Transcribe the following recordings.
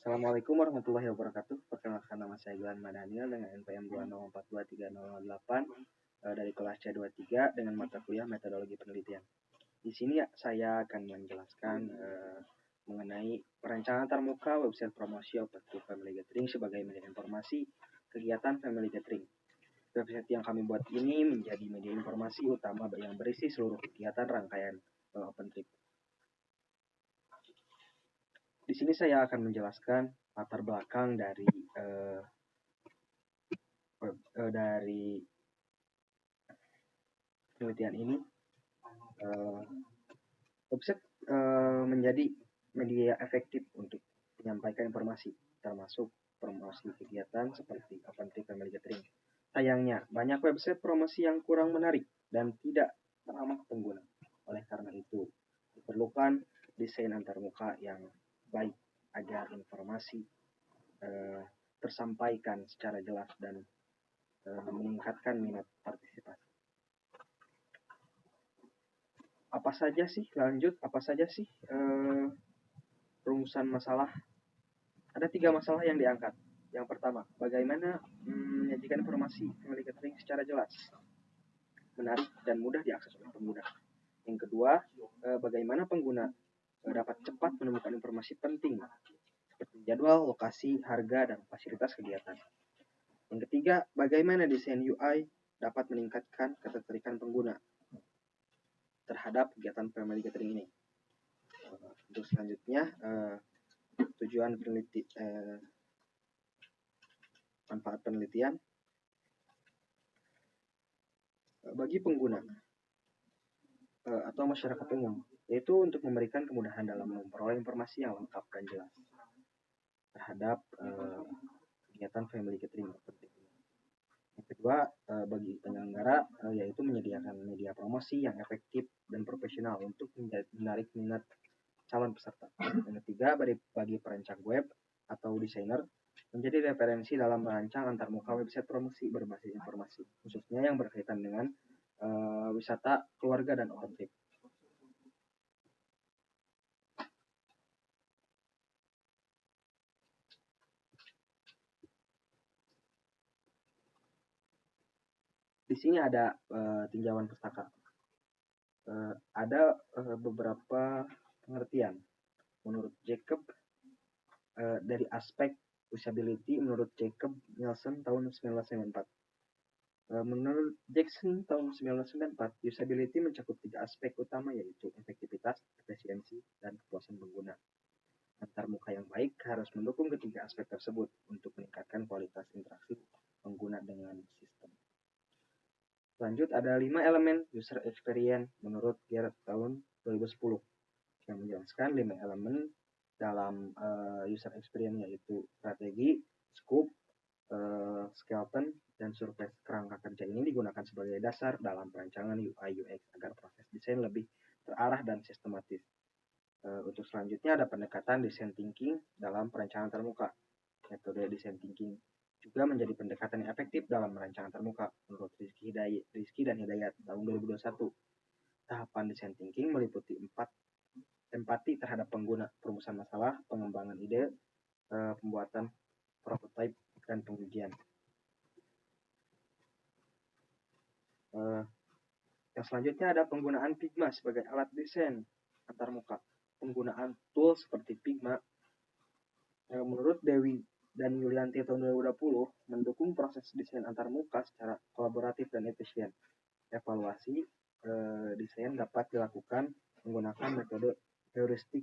Assalamualaikum warahmatullahi wabarakatuh. Perkenalkan, nama saya Gilan Madaniel dengan NPM 2042308 dari kelas C23 dengan mata kuliah metodologi penelitian. Di sini saya akan menjelaskan mengenai perancangan antarmuka website promosi Open Family Gathering sebagai media informasi kegiatan Family Gathering. Website yang kami buat ini menjadi media informasi utama yang berisi seluruh kegiatan rangkaian Open Trip. Di sini saya akan menjelaskan latar belakang dari penelitian ini. Website menjadi media efektif untuk menyampaikan informasi, termasuk promosi kegiatan seperti Open Trip Family Gathering. Sayangnya, banyak website promosi yang kurang menarik dan tidak ramah pengguna. Oleh karena itu, diperlukan desain antarmuka yang baik agar informasi tersampaikan secara jelas dan meningkatkan minat partisipasi. Apa saja sih rumusan masalah? Ada 3 masalah yang diangkat. Yang pertama, bagaimana menyajikan informasi Family Gathering secara jelas, menarik, dan mudah diakses oleh pengguna. Yang kedua, bagaimana pengguna dapat cepat menemukan informasi penting seperti jadwal, lokasi, harga, dan fasilitas kegiatan. Yang ketiga, bagaimana desain UI dapat meningkatkan ketertarikan pengguna terhadap kegiatan Family Gathering ini. Untuk selanjutnya, tujuan manfaat penelitian bagi pengguna atau masyarakat umum, yaitu untuk memberikan kemudahan dalam memperoleh informasi yang lengkap dan jelas terhadap kegiatan Family Gathering. Yang kedua, bagi penyelenggara, yaitu menyediakan media promosi yang efektif dan profesional untuk menarik minat calon peserta. Yang ketiga, bagi perancang web atau desainer, menjadi referensi dalam merancang antarmuka website promosi berbasis informasi, khususnya yang berkaitan dengan wisata keluarga dan Open Trip. Di sini ada tinjauan pustaka. Ada beberapa pengertian. Menurut Jacob, dari aspek usability, menurut Jacob Nielsen tahun 1994. Menurut Jackson tahun 1994, usability mencakup 3 aspek utama, yaitu efektivitas, efisiensi, dan kepuasan pengguna. Antarmuka yang baik harus mendukung ketiga aspek tersebut untuk meningkatkan kualitas interaksi pengguna dengan sistem. Lanjut, ada 5 elemen user experience menurut Garrett tahun 2010 yang menjelaskan 5 elemen dalam user experience, yaitu strategi, scope, skeleton, dan surface. Kerangka kerja ini digunakan sebagai dasar dalam perancangan UI UX agar proses desain lebih terarah dan sistematis. Untuk selanjutnya ada pendekatan design thinking dalam perancangan termuka. Metode design thinking juga menjadi pendekatan yang efektif dalam perancangan termuka menurut Rizky dan Hidayat tahun 2021. Tahapan design thinking meliputi 4: empati terhadap pengguna, perumusan masalah, pengembangan ide, pembuatan prototype, dan pengujian. Yang selanjutnya ada penggunaan Figma sebagai alat desain antarmuka. Penggunaan tool seperti Figma menurut Dewi dan Yulianti tahun 2020 mendukung proses desain antarmuka secara kolaboratif dan efisien. Evaluasi desain dapat dilakukan menggunakan metode heuristic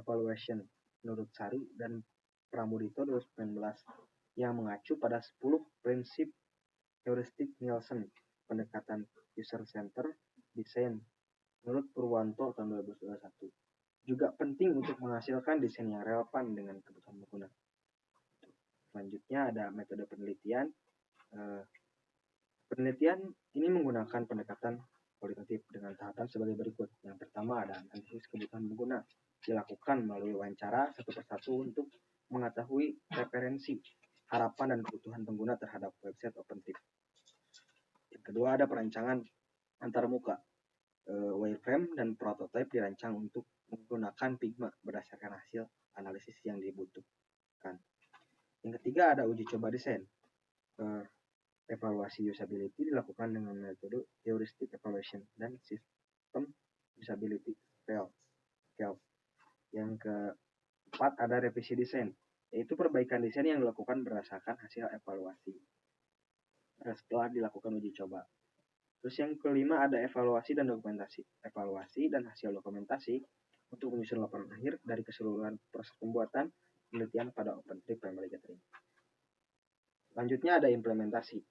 evaluation menurut Sari dan Pramudito 2019 yang mengacu pada 10 prinsip heuristik Nielsen. Pendekatan user center desain menurut Purwanto tahun 2021 juga penting untuk menghasilkan desain yang relevan dengan kebutuhan pengguna. Selanjutnya ada metode penelitian. Penelitian ini menggunakan pendekatan kualitatif dengan tahapan sebagai berikut. Yang pertama ada analisis kebutuhan pengguna, dilakukan melalui wawancara satu persatu untuk mengetahui preferensi, harapan, dan kebutuhan pengguna terhadap website Open Trip. Yang kedua ada perancangan antarmuka. Wireframe dan prototype dirancang untuk menggunakan Figma berdasarkan hasil analisis yang dibutuhkan. ketiga ada uji coba desain. Evaluasi usability dilakukan dengan metode heuristic evaluation dan sistem usability scale. Yang keempat ada revisi desain, yaitu perbaikan desain yang dilakukan berdasarkan hasil evaluasi setelah dilakukan uji coba. Terus yang kelima ada evaluasi dan dokumentasi. Evaluasi dan hasil dokumentasi untuk menyusun laporan akhir dari keseluruhan proses pembuatan penelitian pada OpenTree Primary Gathering. Selanjutnya ada implementasi.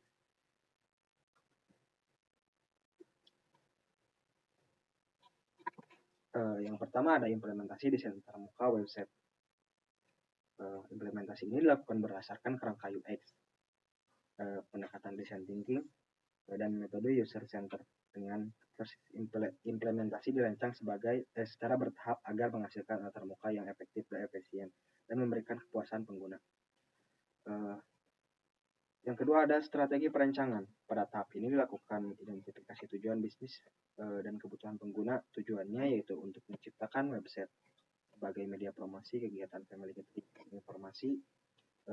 Yang pertama ada implementasi desain antarmuka website. Implementasi ini dilakukan berdasarkan kerangka UX, pendekatan design thinking, dan metode user center. Dengan proses implementasi dirancang secara bertahap agar menghasilkan antarmuka yang efektif dan efisien dan memberikan kepuasan pengguna. Yang kedua ada strategi perancangan. Pada tahap ini dilakukan identifikasi tujuan bisnis dan kebutuhan pengguna. Tujuannya yaitu untuk menciptakan website sebagai media promosi kegiatan family gathering, informasi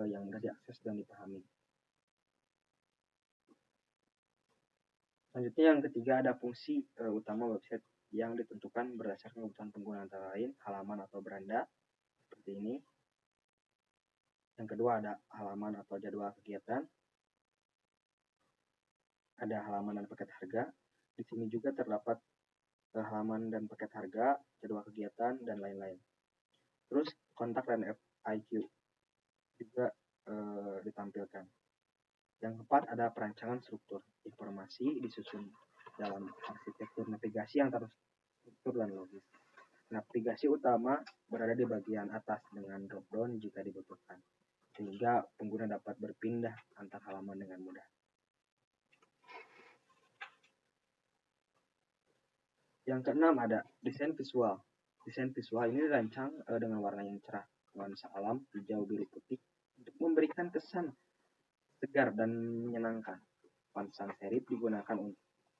yang mudah diakses dan dipahami. Selanjutnya yang ketiga ada fungsi utama website yang ditentukan berdasarkan kebutuhan pengguna, antara lain halaman atau beranda seperti ini. Yang kedua ada halaman atau jadwal kegiatan. Ada halaman dan paket harga. Di sini juga terdapat halaman dan paket harga, jadwal kegiatan, dan lain-lain. Terus kontak dan FAQ juga ditampilkan. Yang keempat ada perancangan struktur. Informasi disusun dalam arsitektur navigasi yang terstruktur dan logis. Navigasi utama berada di bagian atas dengan drop-down jika dibutuhkan, sehingga pengguna dapat berpindah antar halaman dengan mudah. Yang keenam ada desain visual. Desain visual ini dirancang dengan warna yang cerah, nuansa alam, hijau, biru, putih, untuk memberikan kesan segar dan menyenangkan. Font sans serif digunakan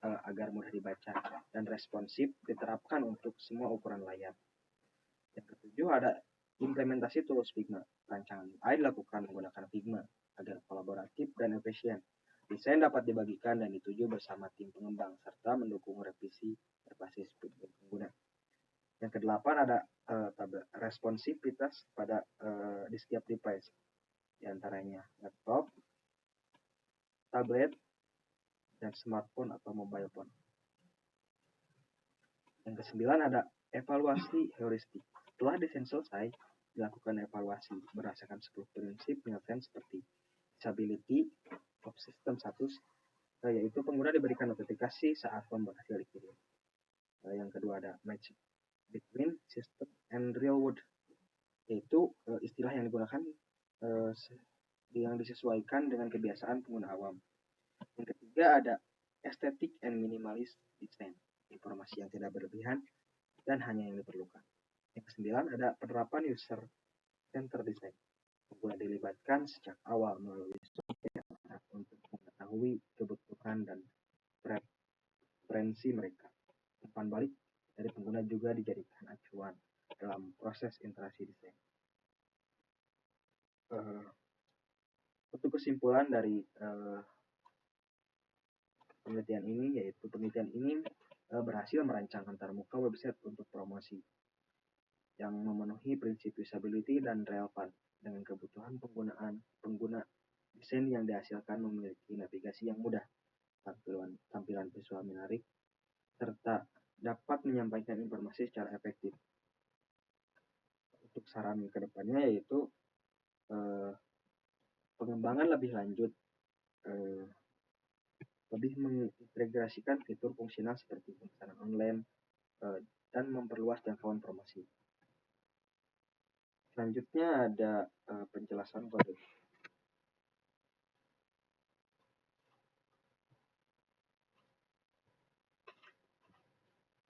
agar mudah dibaca dan responsif diterapkan untuk semua ukuran layar. Yang ketujuh ada implementasi tools Figma. Rancangan UI dilakukan menggunakan Figma agar kolaboratif dan efisien. Desain dapat dibagikan dan dituju bersama tim pengembang serta mendukung revisi berbasis feedback pengguna. Yang kedelapan ada responsivitas pada di setiap device, diantaranya laptop, tablet, dan smartphone atau mobile phone. Yang kesembilan ada evaluasi heuristik. Setelah desain selesai, dilakukan evaluasi berdasarkan 10 prinsip penyelesaian seperti usability of system status, yaitu pengguna diberikan notifikasi saat form berhasil dikirim. Yang kedua ada match between system and real world, yaitu istilah yang digunakan yang disesuaikan dengan kebiasaan pengguna awam. Yang ketiga ada aesthetic and minimalist design, informasi yang tidak berlebihan dan hanya yang diperlukan. Yang kesembilan ada penerapan user center design. Pengguna dilibatkan sejak awal melalui software untuk mengetahui kebutuhan dan preferensi mereka. Umpan balik dari pengguna juga dijadikan acuan dalam proses interaksi desain. Untuk kesimpulan dari penelitian ini, yaitu penelitian ini berhasil merancang antarmuka website untuk promosi yang memenuhi prinsip usability dan relevan dengan kebutuhan pengguna. Desain yang dihasilkan memiliki navigasi yang mudah, tampilan visual menarik, serta dapat menyampaikan informasi secara efektif. Untuk saran kedepannya yaitu pengembangan lebih lanjut, lebih mengintegrasikan fitur fungsional seperti pemesanan online dan memperluas jangkauan promosi. Selanjutnya ada penjelasan kode.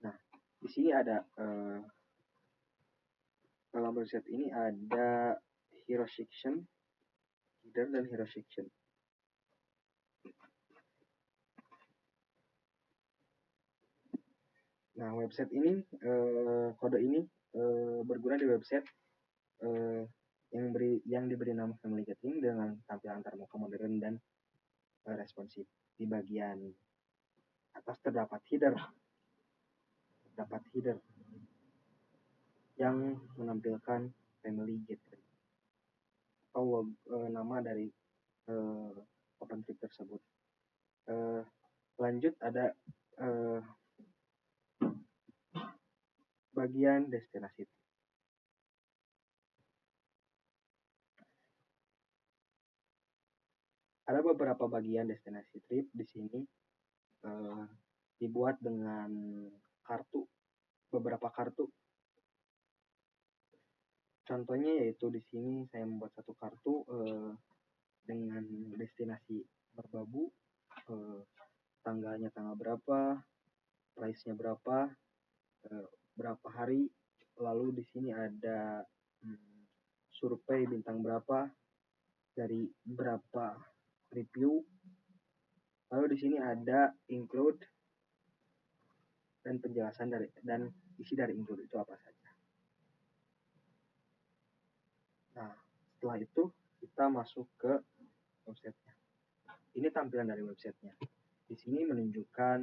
Nah, di sini ada dalam website ini ada hero section, header, dan hero section. Nah, website ini, kode ini berguna di website yang diberi nama Family Gathering dengan tampilan antarmuka modern dan responsif. Di bagian atas terdapat header yang menampilkan Family Gathering atau nama dari OpenTrip tersebut. Lanjut ada bagian destinasi. Ada beberapa bagian destinasi trip di sini dibuat dengan beberapa kartu. Contohnya yaitu di sini saya membuat satu kartu dengan destinasi Merbabu, tanggalnya tanggal berapa, price-nya berapa, berapa hari. Lalu di sini ada survei bintang berapa dari berapa review. Lalu di sini ada include dan penjelasan dan isi dari include itu apa saja. Nah, setelah itu kita masuk ke websitenya. Ini tampilan dari websitenya. Di sini menunjukkan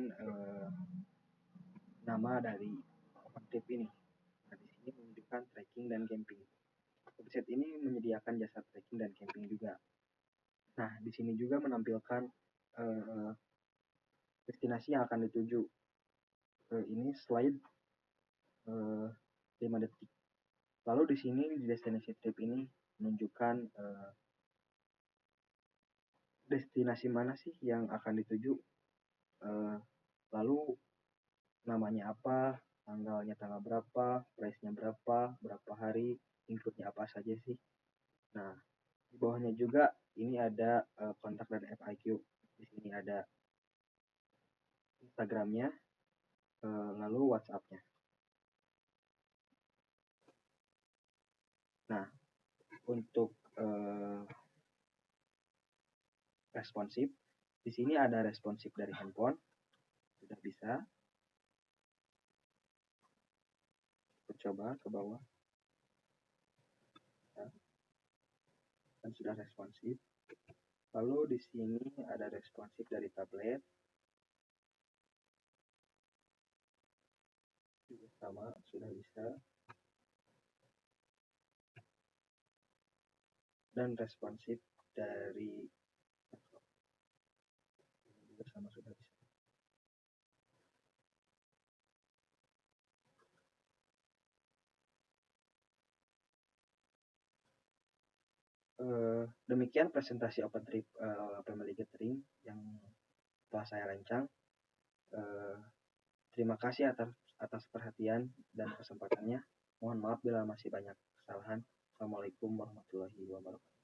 nama dari OpenTrip ini. Nah, di sini menunjukkan trekking dan camping. Website ini menyediakan jasa trekking dan camping juga. Nah, di sini juga menampilkan destinasi yang akan dituju. Ini slide 5 detik. Lalu di sini di destinasi trip ini menunjukkan destinasi mana sih yang akan dituju, lalu namanya apa, tanggalnya tanggal berapa, price-nya berapa, berapa hari, include-nya apa saja sih. Nah, di bawahnya juga ini ada kontak dan FAQ. Di sini ada Instagramnya, lalu WhatsApp-nya. Nah, untuk responsif, di sini ada responsif dari handphone, sudah bisa. Kita coba ke bawah. Dan sudah responsif. Lalu di sini ada responsif dari tablet. Juga sama, sudah bisa. Dan responsif dari laptop. Ini juga sama, sudah bisa. Demikian presentasi OpenTrip Family Gathering yang telah saya rancang. Terima kasih atas perhatian dan kesempatannya. Mohon maaf bila masih banyak kesalahan. Assalamualaikum warahmatullahi wabarakatuh.